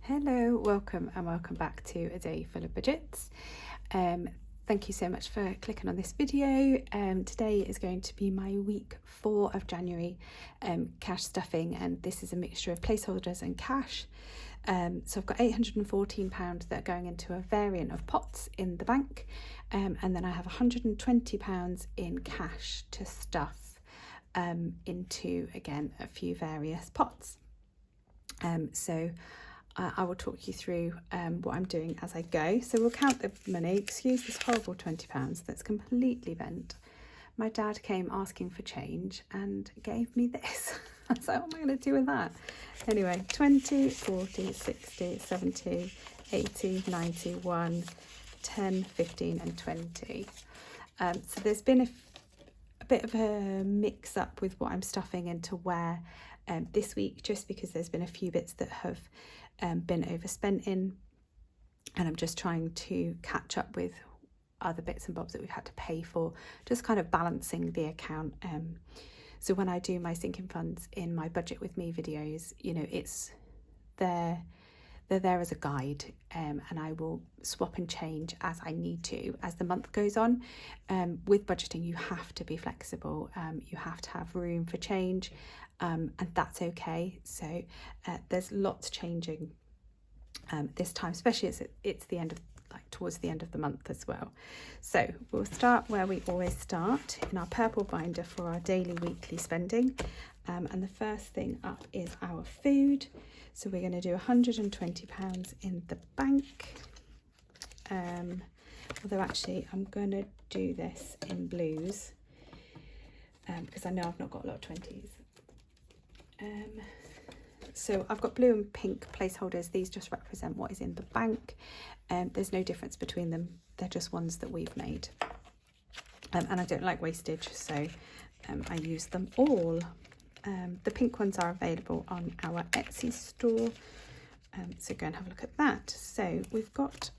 Hello, welcome back to A Day Full of Budgets. Thank you so much for clicking on this video. Today is going to be my week 4 of January cash stuffing, and this is a mixture of placeholders and cash. So I've got £814 that are going into a variant of pots in the bank, and then I have £120 in cash to stuff into, again, a few various pots. So I will talk you through what I'm doing as I go. So we'll count the money. Excuse this horrible £20 that's completely bent. My dad came asking for change and gave me this. I was like, what am I going to do with that? Anyway, 20, 40, 60, 70, 80, 90, 1, 10, 15 and 20. So there's been a bit of a mix up with what I'm stuffing into where this week, just because there's been a few bits that have been overspent in, and I'm just trying to catch up with other bits and bobs that we've had to pay for, just kind of balancing the account. So when I do my sinking funds in my budget with me videos, you know, they're there as a guide, and I will swap and change as I need to as the month goes on. With budgeting, you have to be flexible. You have to have room for change, and that's okay. So there's lots changing this time, especially as it's the end of, towards the end of the month as well. So we'll start where we always start, in our purple binder for our daily weekly spending, and the first thing up is our food. So we're going to do £120 in the bank, although actually I'm going to do this in blues because I know I've not got a lot of 20s. So I've got blue and pink placeholders. These just represent what is in the bank. There's no difference between them. They're just ones that we've made. And I don't like wastage, so I use them all. The pink ones are available on our Etsy store. So go and have a look at that. So we've got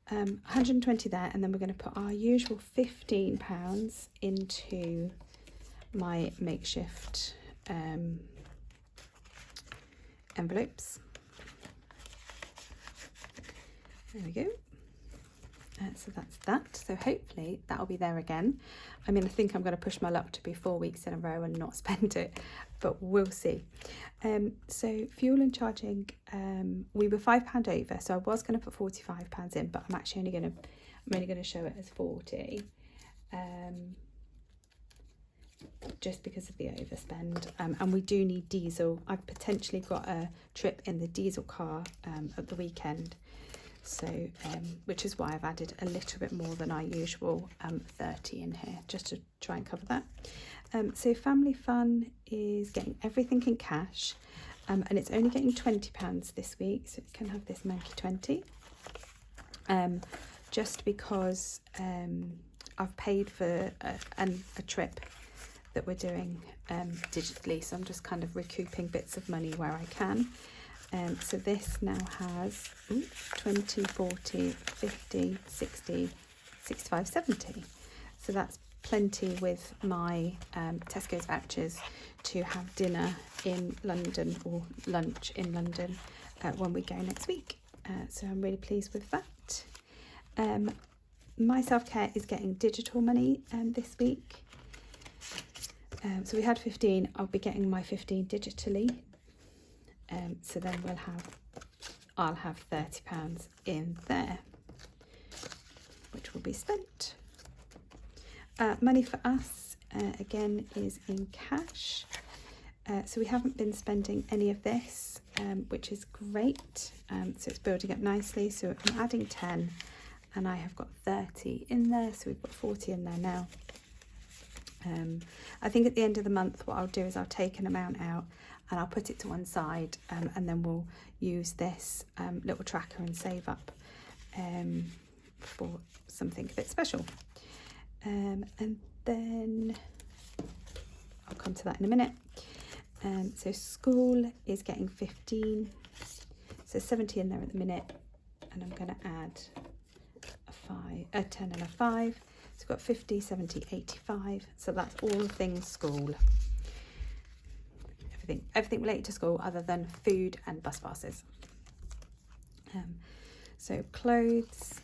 120 there, and then we're going to put our usual £15 into my makeshift envelopes. There we go. So that's that. So hopefully that'll be there again. I mean, I think I'm going to push my luck to be 4 weeks in a row and not spend it, but we'll see. So fuel and charging, we were £5 over, so I was going to put £45 in, but I'm actually only going to show it as 40. Just because of the overspend, and we do need diesel. I've potentially got a trip in the diesel car at the weekend, so which is why I've added a little bit more than our usual 30 in here, just to try and cover that. So family fun is getting everything in cash, and it's only getting £20 this week, so it can have this monkey 20, just because I've paid for a trip that we're doing digitally, so I'm just kind of recouping bits of money where I can. So this now has 20, 40, 50, 60, 65, 70. So that's plenty with my Tesco's vouchers to have dinner in London or lunch in London when we go next week. So I'm really pleased with that. My self-care is getting digital money this week. So we had 15, I'll be getting my 15 digitally. So then I'll have £30 in there, which will be spent. Money for us, again, is in cash. So we haven't been spending any of this, which is great. So it's building up nicely. So I'm adding 10 and I have got 30 in there. So we've got 40 in there now. I think at the end of the month, what I'll do is I'll take an amount out and I'll put it to one side, and then we'll use this little tracker and save up for something a bit special. And then I'll come to that in a minute. So school is getting 15, so 70 in there at the minute, and I'm going to add a 10 and a 5. So we've got 50, 70, 85. So that's all things school. everything related to school other than food and bus passes. So clothes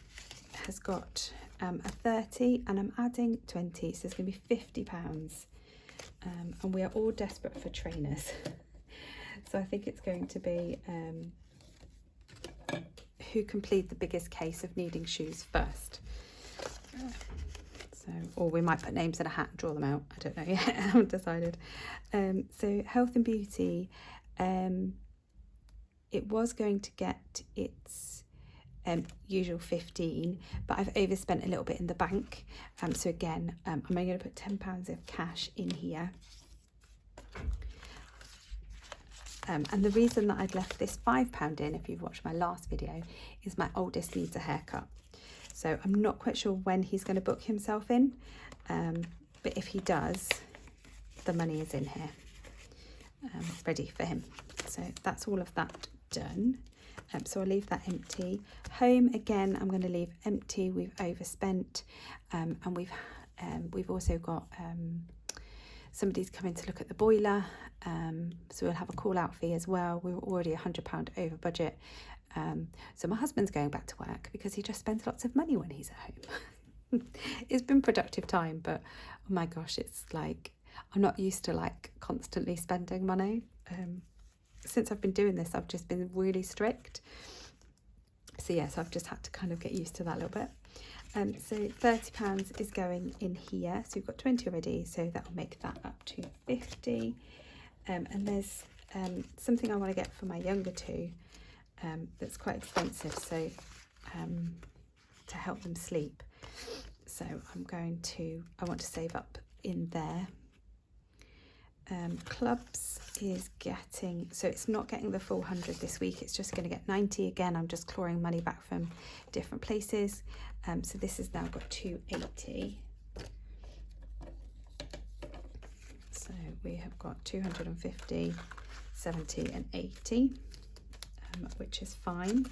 has got a 30 and I'm adding 20, so it's going to be £50. And we are all desperate for trainers. So I think it's going to be who can plead the biggest case of needing shoes first. So, or we might put names in a hat and draw them out. I don't know yet. I haven't decided. So health and beauty, it was going to get its usual 15, but I've overspent a little bit in the bank. So again, I'm only going to put £10 of cash in here. And the reason that I'd left this £5 in, if you've watched my last video, is my oldest needs a haircut. So I'm not quite sure when he's going to book himself in, but if he does, the money is in here, ready for him. So that's all of that done. So I'll leave that empty. Home, again, I'm going to leave empty. We've overspent, and we've also got somebody's coming to look at the boiler, so we'll have a call out fee as well. We were already £100 over budget. So my husband's going back to work because he just spends lots of money when he's at home. It's been productive time, but oh my gosh, it's like I'm not used to like constantly spending money. Since I've been doing this, I've just been really strict. So yes, I've just had to kind of get used to that a little bit. So £30 is going in here. So we've got 20 already, so that will make that up to 50. And there's something I want to get for my younger two that's quite expensive, so to help them sleep. So I want to save up in there. Clubs is getting, so it's not getting the full 100 this week, it's just going to get 90. Again, I'm just clawing money back from different places. So this has now got 280. So we have got 250, 70 and 80, which is fine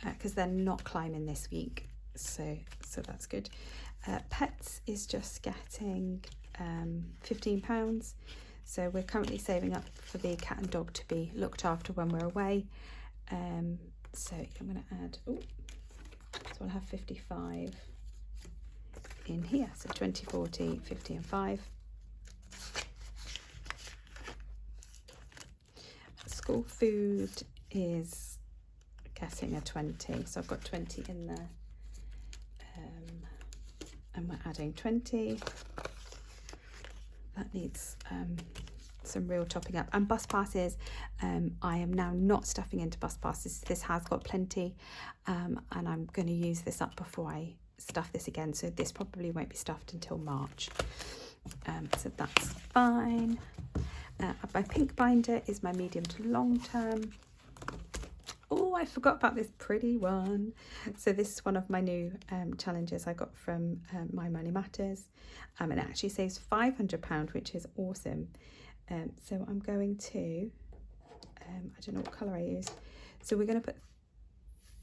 because they're not climbing this week, so that's good. Pets is just getting £15, so we're currently saving up for the cat and dog to be looked after when we're away. So I'm going to add, so I'll have 55 in here, so 20, 40, 50 and 5. School food is getting a 20, so I've got 20 in there, and we're adding 20. That needs some real topping up. And bus passes, I am now not stuffing into bus passes. This has got plenty, and I'm going to use this up before I stuff this again, so this probably won't be stuffed until March. So that's fine. My pink binder is my medium to long term. Oh, I forgot about this pretty one. So this is one of my new challenges I got from My Money Matters, and it actually saves £500, which is awesome. So I'm going to, I don't know what colour I used. So we're going to put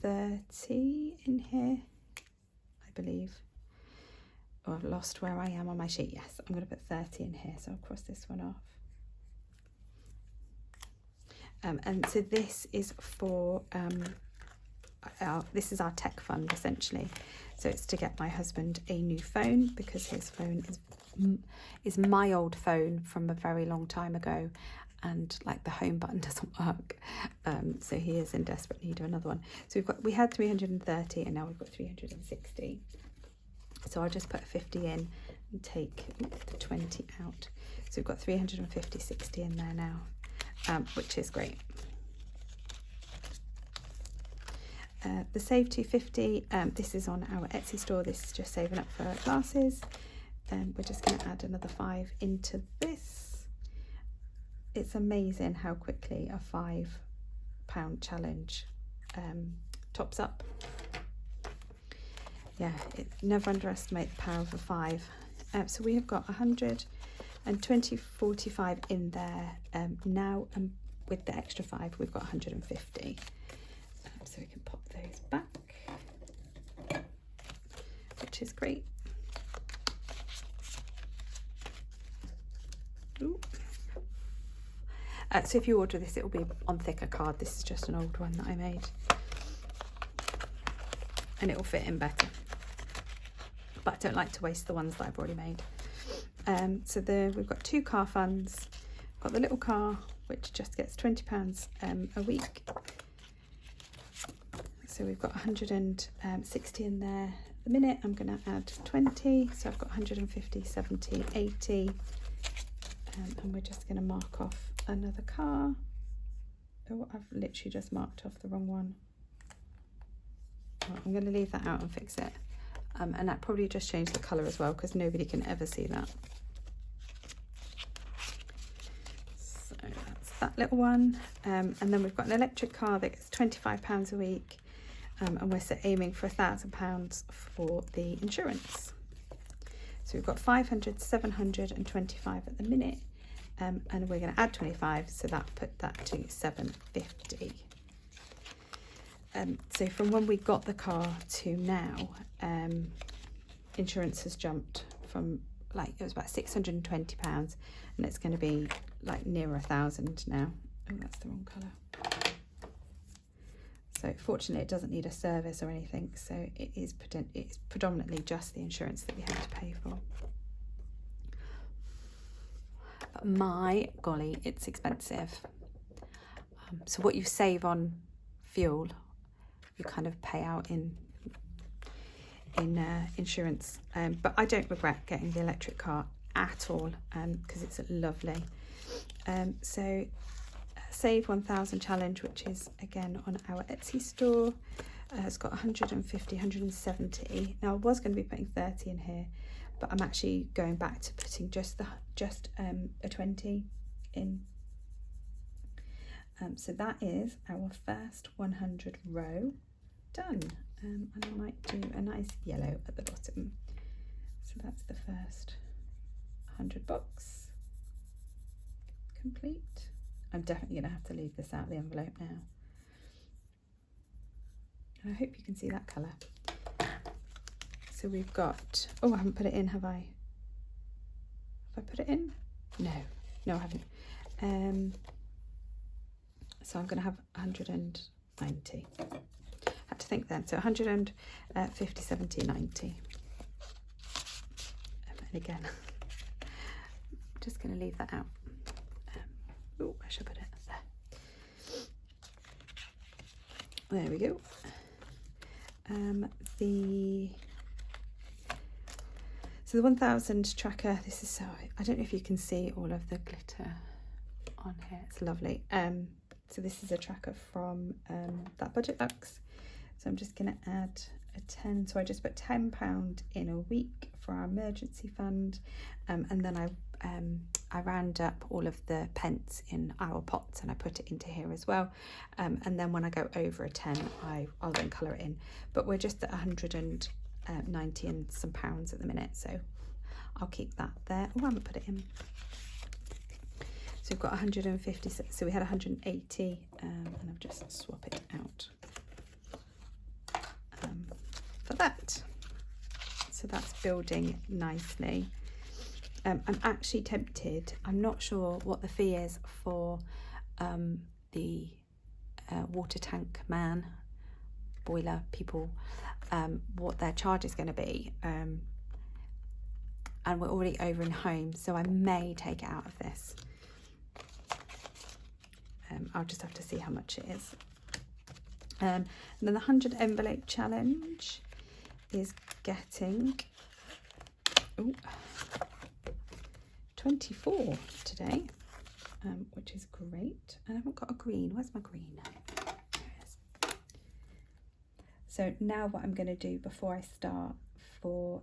30 in here, I believe. Oh, I've lost where I am on my sheet. Yes, I'm going to put 30 in here. So I'll cross this one off. And so this is for, this is our tech fund essentially. So it's to get my husband a new phone because his phone is my old phone from a very long time ago, and like the home button doesn't work. So he is in desperate need of another one. So we had 330 and now we've got 360. So I'll just put 50 in and take the 20 out. So we've got 350, 60 in there now. Which is great. The Save 250, this is on our Etsy store. This is just saving up for glasses. We're just going to add another 5 into this. It's amazing how quickly a £5 challenge tops up. Yeah, never underestimate the power of a 5. So we have got 100 and 20, 45 in there now, and with the extra 5 we've got 150. So we can pop those back, which is great. . So if you order this, it will be on thicker card. This is just an old one that I made, and it will fit in better. But I don't like to waste the ones that I've already made. So we've got 2 car funds. Got the little car, which just gets £20 a week. So we've got 160 in there. At the minute, I'm going to add 20. So I've got 150, 70, 80. And we're just going to mark off another car. Oh, I've literally just marked off the wrong one. I'm going to leave that out and fix it. And that probably just changed the colour as well, because nobody can ever see that. So that's that little one. And then we've got an electric car that gets £25 a week. And we're aiming for £1,000 for the insurance. So we've got 500, 725 at the minute. And we're going to add 25, so put that to 750. So from when we got the car to now, insurance has jumped from, like, it was about £620, and it's going to be like near 1,000 now. Oh, that's the wrong colour. So fortunately it doesn't need a service or anything, so it's predominantly just the insurance that we have to pay for. But my golly, it's expensive. So what you save on fuel, you kind of pay out in insurance. But I don't regret getting the electric car at all, because it's lovely. So Save 1000 challenge, which is again on our Etsy store. It's got 150, 170. Now I was going to be putting 30 in here, but I'm actually going back to putting just a 20 in. So that is our first 100 row done. And I might do a nice yellow at the bottom. So that's the first 100 bucks complete. I'm definitely going to have to leave this out of the envelope now. And I hope you can see that colour. So we've got, oh, I haven't put it in, have I? Have I put it in? No, I haven't. So I'm going to have 190. Had to think then. So 150, 70, 90. And again, I'm just going to leave that out. Oh, I should put it there. There we go. So the 1000 tracker, this is so, I don't know if you can see all of the glitter on here, it's lovely. So this is a tracker from that Budget Bucks. So I'm just going to add a 10, so I just put £10 in a week for our emergency fund, and then I round up all of the pence in our pots and I put it into here as well, and then when I go over a 10 I'll then colour it in, but we're just at 190 and some pounds at the minute, so I'll keep that there. Oh, I haven't put it in. So we've got 150, so we had 180, and I'll just swap it out for that. So that's building nicely. I'm actually tempted, I'm not sure what the fee is for the water tank man, boiler people, what their charge is going to be, and we're already over in home, so I may take it out of this. I'll just have to see how much it is. And then the 100 envelope challenge is getting 24 today, which is great. I haven't got a green. Where's my green? There it is. So now what I'm going to do before I start for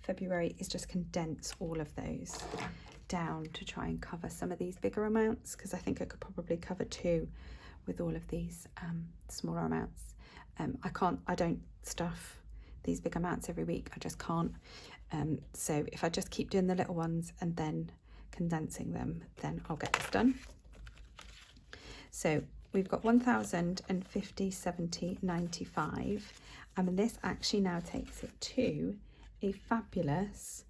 February is just condense all of those down to try and cover some of these bigger amounts, because I think I could probably cover 2 with all of these smaller amounts. I don't stuff these big amounts every week, I just can't. So if I just keep doing the little ones and then condensing them, then I'll get this done. So we've got 1050, 70, 95, and this actually now takes it to a fabulous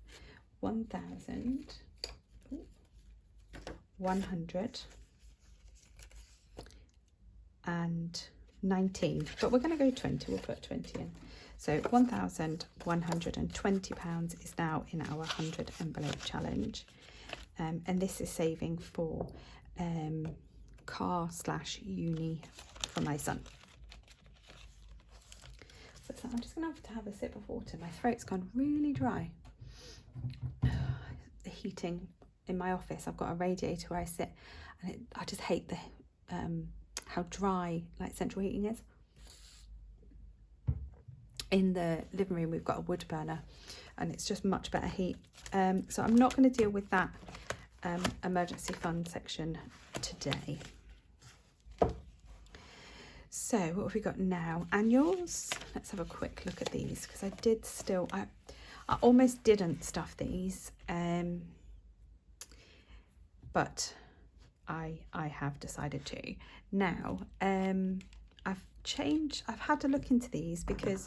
1100 1,019, but we're going to go 20. We'll put 20 in. So £1,120 is now in our 100 envelope challenge. And this is saving for car/uni for my son. So I'm just going to have a sip of water. My throat's gone really dry. The heating in my office, I've got a radiator where I sit, and I just hate the how dry like central heating is. In the living room we've got a wood burner, and it's just much better heat. So I'm not going to deal with that emergency fund section today. So what have we got now? Annuals. Let's have a quick look at these, because I almost didn't stuff these, but I have decided to. Now I've had to look into these because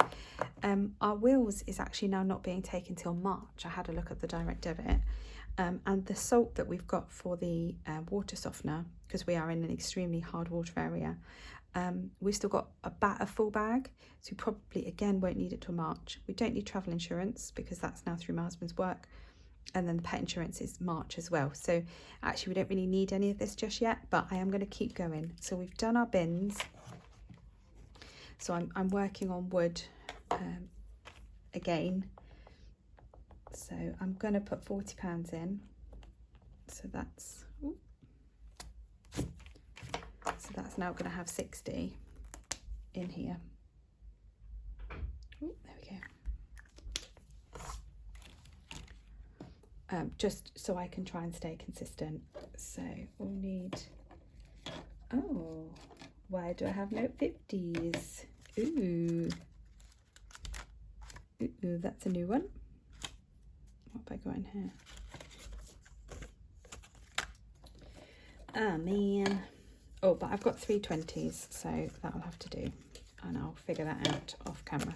our wills is actually now not being taken till March. I had a look at the direct debit, and the salt that we've got for the water softener, because we are in an extremely hard water area, we've still got a full bag, so we probably again won't need it till March. We don't need travel insurance because that's now through my husband's work, and then the pet insurance is March as well. So actually we don't really need any of this just yet, but I am going to keep going. So we've done our bins. So I'm working on wood again. So I'm going to put £40 in. So that's now going to have 60 in here. Ooh, there we go. Just so I can try and stay consistent. So we'll need, oh, why do I have no 50s? Ooh, that's a new one. What have I got in here? Oh man. Oh, but I've got 3 20s, so that'll have to do, and I'll figure that out off camera.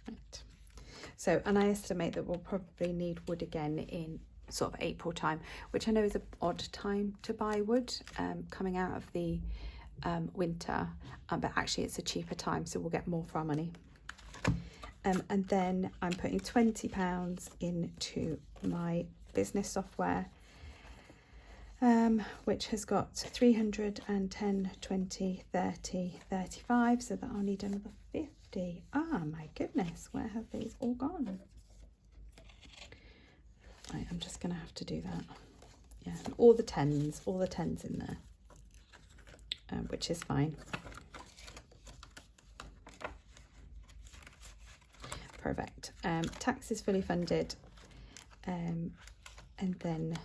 Right. So, and I estimate that we'll probably need wood again in sort of April time, which I know is an odd time to buy wood, coming out of the winter, but actually it's a cheaper time, so we'll get more for our money. And then I'm putting £20 into my business software, which has got 310, 20, 30, 35, so that I'll need another 50. Ah, my goodness, where have these all gone? Right, I'm just going to have to do that. Yeah, and all the tens in there, which is fine. Perfect. Tax is fully funded, and then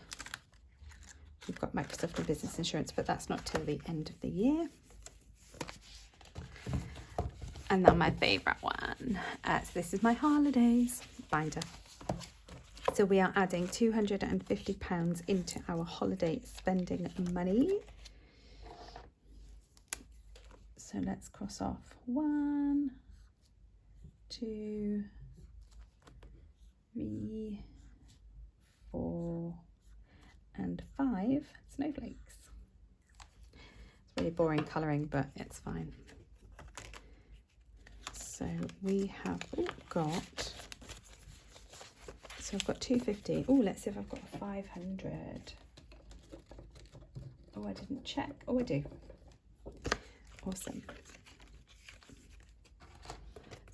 we've got Microsoft and business insurance, but that's not till the end of the year. And then my favourite one, so this is my holidays binder. So we are adding £250 into our holiday spending money. So let's cross off 1, 2, 3, 4, and 5 snowflakes. It's really boring colouring, but it's fine. So we have got, so I've got 250. Oh, let's see if I've got 500. Oh, I didn't check. Oh, I do. Awesome.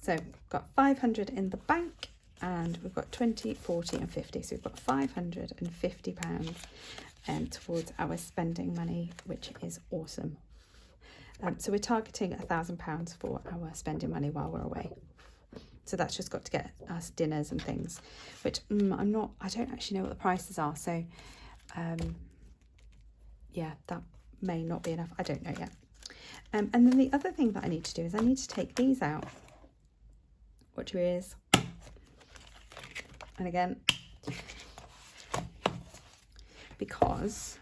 So we've got 500 in the bank, and we've got 20, 40 and 50. So we've got £550 towards our spending money, which is awesome. So we're targeting £1,000 for our spending money while we're away. So that's just got to get us dinners and things, which I don't actually know what the prices are. So yeah, that may not be enough. I don't know yet. And then the other thing that I need to do is I need to take these out. Watch your ears. And again, because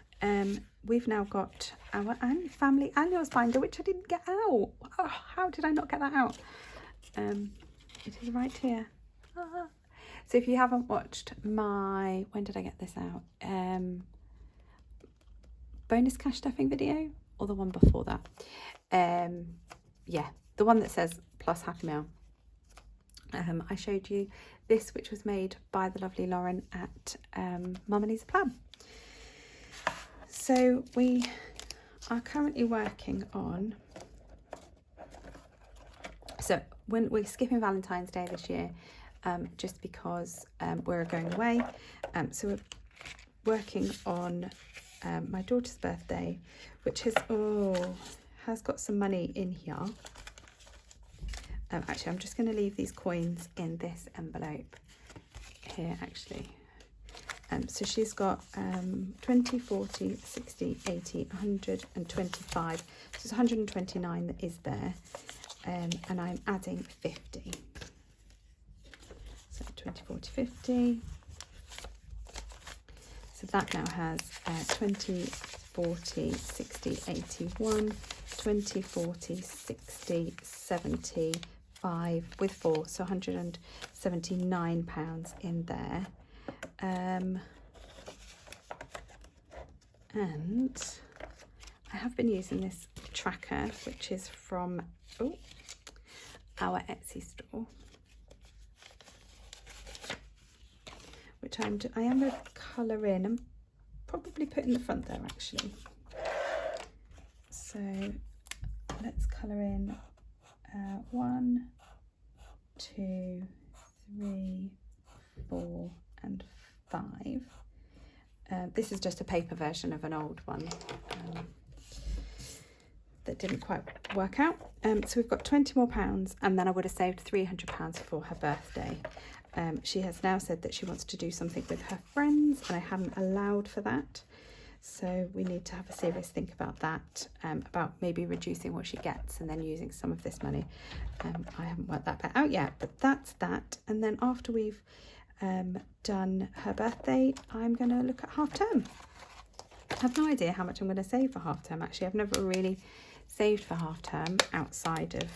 we've now got our family annuals binder, which I didn't get out. Oh, how did I not get that out? It is right here. So if you haven't watched my, when did I get this out? Bonus cash stuffing video, or the one before that? Yeah, the one that says plus Happy Meal. I showed you this, which was made by the lovely Lauren at Mama Needs a Plan. So we are currently working on, so when we're skipping Valentine's Day this year, just because we're going away. So we're working on my daughter's birthday, which has got some money in here. Actually, I'm just going to leave these coins in this envelope here, actually. So she's got 20, 40, 60, 80, 125. So it's 129 that is there. And I'm adding 50. So 20, 40, 50. So that now has 20, 40, 60, 81, 20, 40, 60, 70, 5 with 4, so £179 in there. And I have been using this tracker, which is from our Etsy store, which I am going to colour in and probably put in the front there, actually. So let's colour in 1, 2, 3, 4 and 5. This is just a paper version of an old one that didn't quite work out. So we've got 20 more pounds, and then I would have saved £300 for her birthday. She has now said that she wants to do something with her friends, and I hadn't allowed for that. So we need to have a serious think about that, about maybe reducing what she gets and then using some of this money. I haven't worked that bit out yet, but that's that. And then after we've done her birthday, I'm going to look at half term. I have no idea how much I'm going to save for half term, actually. I've never really saved for half term outside of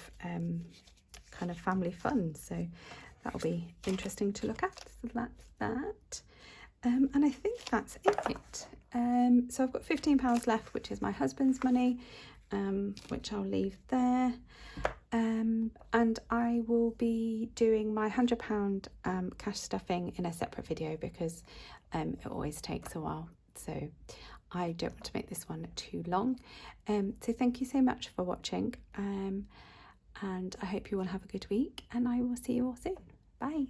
kind of family fun, so that'll be interesting to look at. So that's that. And I think that's it. So I've got £15 left, which is my husband's money, which I'll leave there. And I will be doing my £100 cash stuffing in a separate video, because it always takes a while. So I don't want to make this one too long. So thank you so much for watching. And I hope you all have a good week, and I will see you all soon. Bye.